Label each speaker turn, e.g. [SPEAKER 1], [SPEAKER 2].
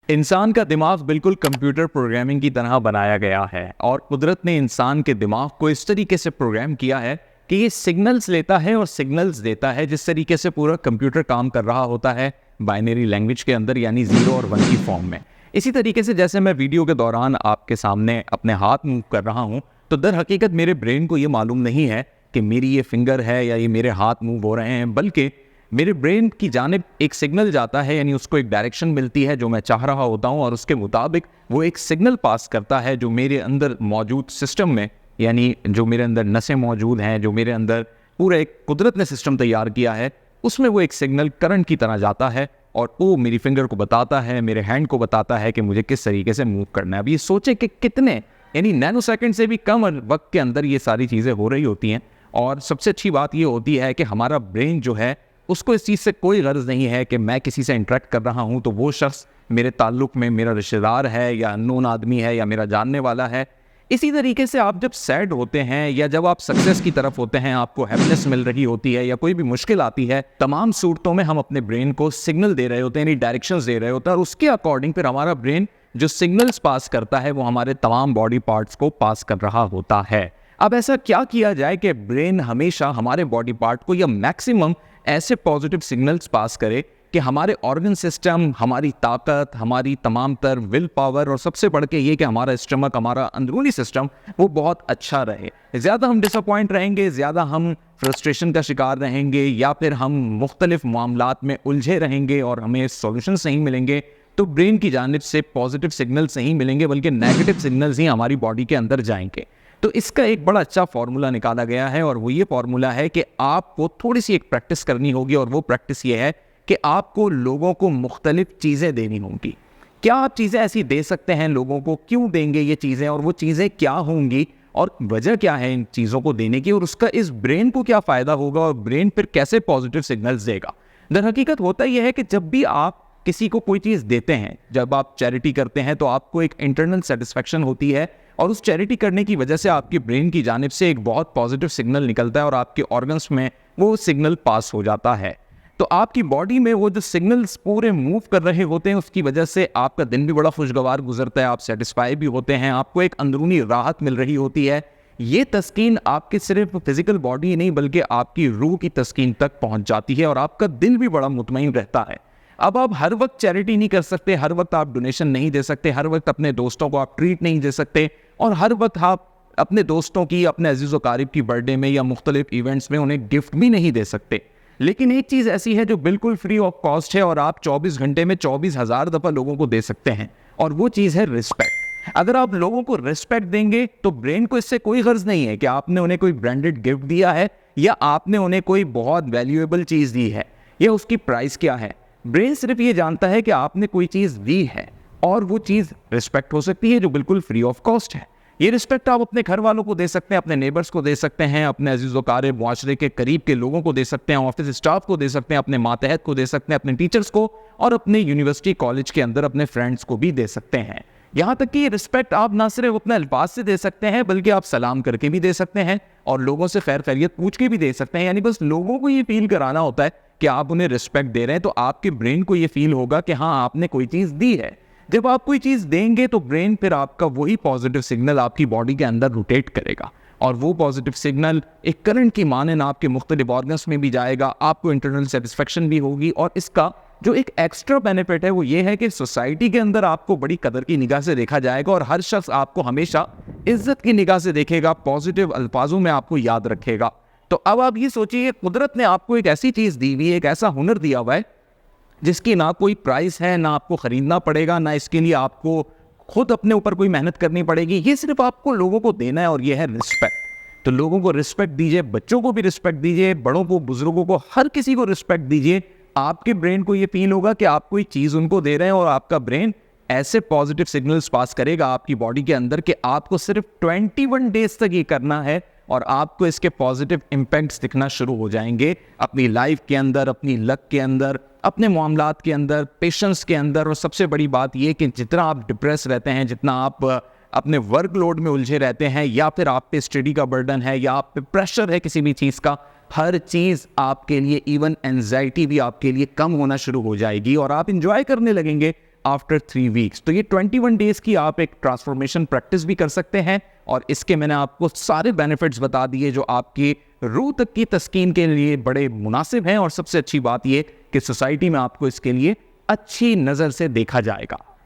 [SPEAKER 1] इंसान का दिमाग बिल्कुल कंप्यूटर प्रोग्रामिंग की तरह बनाया गया है और कुदरत ने इंसान के दिमाग को इस तरीके से प्रोग्राम किया है कि ये सिग्नल्स लेता है और सिग्नल्स देता है। जिस तरीके से पूरा कंप्यूटर काम कर रहा होता है बाइनरी लैंग्वेज के अंदर, यानी 0 और 1 की फॉर्म में। इसी तरीके से जैसे मैं वीडियो के दौरान आपके सामने अपने हाथ मूव कर रहा हूँ, तो दर हकीकत मेरे ब्रेन को ये मालूम नहीं है कि मेरी ये फिंगर है या ये मेरे हाथ मूव हो रहे हैं, बल्कि मेरे ब्रेन की जानिब एक सिग्नल जाता है, यानी उसको एक डायरेक्शन मिलती है जो मैं चाह रहा होता हूँ, और उसके मुताबिक वो एक सिग्नल पास करता है जो मेरे अंदर मौजूद सिस्टम में, यानी जो मेरे अंदर नसें मौजूद हैं, जो मेरे अंदर पूरा एक कुदरत ने सिस्टम तैयार किया है, उसमें वो एक सिग्नल करंट की तरह जाता है और वो मेरी फिंगर को बताता है, मेरे हैंड को बताता है कि मुझे किस तरीके से मूव करना है। अब ये सोचे कि कितने, यानी नैनो सेकंड से भी कम वक्त के अंदर ये सारी चीज़ें हो रही होती हैं। और सबसे अच्छी बात ये होती है कि हमारा ब्रेन जो है उसको इस चीज़ से कोई गर्ज नहीं है कि मैं किसी से इंटरेक्ट कर रहा हूँ तो वो शख्स मेरे ताल्लुक में मेरा रिश्तेदार है या अननोन आदमी है या मेरा जानने वाला है। इसी तरीके से आप जब सैड होते हैं या जब आप सक्सेस की तरफ होते हैं, आपको हैप्पीनेस मिल रही होती है या कोई भी मुश्किल आती है, तमाम सूरतों में हम अपने ब्रेन को सिग्नल दे रहे होते हैं, यानी डायरेक्शंस दे रहे होते हैं, और उसके अकॉर्डिंग फिर हमारा ब्रेन जो सिग्नल्स पास करता है वो हमारे तमाम बॉडी पार्ट्स को पास कर रहा होता है। अब ऐसा क्या किया जाए कि ब्रेन हमेशा हमारे बॉडी पार्ट को या मैक्सिमम ऐसे पॉजिटिव सिग्नल्स पास करे कि हमारे ऑर्गन सिस्टम, हमारी ताकत, हमारी तमाम तर विल पावर, और सबसे बढ़ के ये कि हमारा स्टमक, हमारा अंदरूनी सिस्टम वो बहुत अच्छा रहे। ज़्यादा हम डिसअपॉइंट रहेंगे, ज़्यादा हम फ्रस्ट्रेशन का शिकार रहेंगे, या फिर हम मुख्तलिफ मामलात में उलझे रहेंगे और हमें सॉल्यूशंस नहीं मिलेंगे, तो ब्रेन की जानिब से पॉजिटिव सिग्नल्स नहीं मिलेंगे बल्कि नेगेटिव सिग्नल्स ही हमारी बॉडी के अंदर जाएंगे। तो इसका एक बड़ा अच्छा फार्मूला निकाला गया है, और वो ये फार्मूला है कि आपको थोड़ी सी एक प्रैक्टिस करनी होगी, और वो प्रैक्टिस ये है कि आपको लोगों को मुख्तलिफ चीज़ें देनी होंगी। क्या आप चीज़ें ऐसी दे सकते हैं लोगों को? क्यों देंगे ये चीज़ें, और वो चीज़ें क्या होंगी, और वजह क्या है इन चीज़ों को देने की, और उसका इस ब्रेन को क्या फ़ायदा होगा, और ब्रेन फिर कैसे पॉजिटिव सिग्नल्स देगा। दर हकीकत होता यह है कि जब भी आप किसी को कोई चीज़ देते हैं, जब आप चैरिटी करते हैं, तो आपको एक इंटरनल सेटिस्फैक्शन होती है, और उस चैरिटी करने की वजह से आपके ब्रेन की जानिब से एक बहुत पॉजिटिव सिग्नल निकलता है और आपके ऑर्गन्स में वो सिग्नल पास हो जाता है। तो आपकी बॉडी में वो जो सिग्नल्स पूरे मूव कर रहे होते हैं, उसकी वजह से आपका दिन भी बड़ा खुशगवार गुजरता है, आप सेटिस्फाई भी होते हैं, आपको एक अंदरूनी राहत मिल रही होती है। ये तस्कीन आपकी सिर्फ फिजिकल बॉडी नहीं बल्कि आपकी रूह की तस्कीन तक पहुंच जाती है, और आपका दिल भी बड़ा मुतमईन रहता है। अब आप हर वक्त चैरिटी नहीं कर सकते, हर वक्त आप डोनेशन नहीं दे सकते, हर वक्त अपने दोस्तों को आप ट्रीट नहीं दे सकते, और हर वक्त आप अपने दोस्तों की, अपने अजीज़ व क़रीब की बर्थडे में या मुख्तलिफ इवेंट्स में उन्हें गिफ्ट भी नहीं दे सकते। लेकिन एक चीज़ ऐसी है जो बिल्कुल फ्री ऑफ कॉस्ट है, और आप 24 घंटे में 24,000 दफ़ा लोगों को दे सकते हैं, और वो चीज़ है रिस्पेक्ट। अगर आप लोगों को रिस्पेक्ट देंगे तो ब्रेन को इससे कोई गर्ज नहीं है कि आपने उन्हें कोई ब्रांडेड गिफ्ट दिया है या आपने उन्हें कोई बहुत वैल्यूएबल चीज़ दी है या उसकी प्राइस क्या है। ब्रेन सिर्फ ये जानता है कि आपने कोई चीज़ दी है, और वो चीज़ रिस्पेक्ट हो सकती है जो बिल्कुल फ्री ऑफ कॉस्ट है। ये रिस्पेक्ट आप अपने घर वालों को दे सकते हैं, अपने नेबर्स को दे सकते हैं, अपने अजीज़ व क़रीब मुआशरे के करीब के लोगों को दे सकते हैं, ऑफिस स्टाफ को दे सकते हैं, अपने मातहत को दे सकते हैं, अपने टीचर्स को, और अपने यूनिवर्सिटी कॉलेज के अंदर अपने फ्रेंड्स को भी दे सकते हैं। यहाँ तक कि ये रिस्पेक्ट आप ना सिर्फ अपने अल्फाज से दे सकते हैं बल्कि आप सलाम करके भी दे सकते हैं, और लोगों से खैर खैरियत पूछ के भी दे सकते हैं। यानी बस लोगों को ये फील कराना होता है कि आप उन्हें रिस्पेक्ट दे रहे हैं, तो आपके ब्रेन को ये फील होगा कि हाँ, आपने कोई चीज़ दी है। जब आप कोई चीज़ देंगे तो ब्रेन फिर आपका वही पॉजिटिव सिग्नल आपकी बॉडी के अंदर रोटेट करेगा, और वो पॉजिटिव सिग्नल एक करंट की मानन आपके मुख्तलिफ ऑर्गन्स में भी जाएगा, आपको इंटरनल सेटिस्फेक्शन भी होगी। और इसका जो एक एक्स्ट्रा बेनिफिट है वो ये है कि सोसाइटी के अंदर आपको बड़ी कदर की निगाह से देखा जाएगा, और हर शख्स आपको हमेशा इज्जत की निगाह से देखेगा, पॉजिटिव अल्फाजों में आपको याद रखेगा। तो अब आप ये सोचिए, कुदरत ने आपको एक ऐसी चीज़ दी हुई है, एक ऐसा हुनर दिया हुआ है जिसकी ना कोई प्राइस है, ना आपको ख़रीदना पड़ेगा, ना इसके लिए आपको खुद अपने ऊपर कोई मेहनत करनी पड़ेगी। ये सिर्फ आपको लोगों को देना है, और ये है रिस्पेक्ट। तो लोगों को रिस्पेक्ट दीजिए, बच्चों को भी रिस्पेक्ट दीजिए, बड़ों को, बुजुर्गों को, हर किसी को रिस्पेक्ट दीजिए। आपके ब्रेन को ये फील होगा कि आप कोई चीज़ उनको दे रहे हैं, और आपका ब्रेन ऐसे पॉजिटिव सिग्नल्स पास करेगा आपकी बॉडी के अंदर कि आपको सिर्फ 21 डेज तक ये करना है, और आपको इसके पॉजिटिव इम्पैक्ट्स दिखना शुरू हो जाएंगे अपनी लाइफ के अंदर, अपनी लक के अंदर, अपने मामलात के अंदर, पेशेंस के अंदर। और सबसे बड़ी बात यह कि जितना आप डिप्रेस रहते हैं, जितना आप अपने वर्कलोड में उलझे रहते हैं, या फिर आप पे स्टडी का बर्डन है, या आप पे प्रेशर है किसी भी चीज़ का, हर चीज़ आपके लिए, इवन एंजाइटी भी आपके लिए कम होना शुरू हो जाएगी, और आप इंजॉय करने लगेंगे आफ्टर 3 वीक्स। तो ये 21 डेज की आप एक ट्रांसफॉर्मेशन प्रैक्टिस भी कर सकते हैं और इसके मैंने आपको सारे बेनिफिट्स बता दिए जो आपकी रूह तक की तस्कीन के लिए बड़े मुनासिब हैं और सबसे अच्छी बात ये कि सोसाइटी में आपको इसके लिए अच्छी नज़र से देखा जाएगा।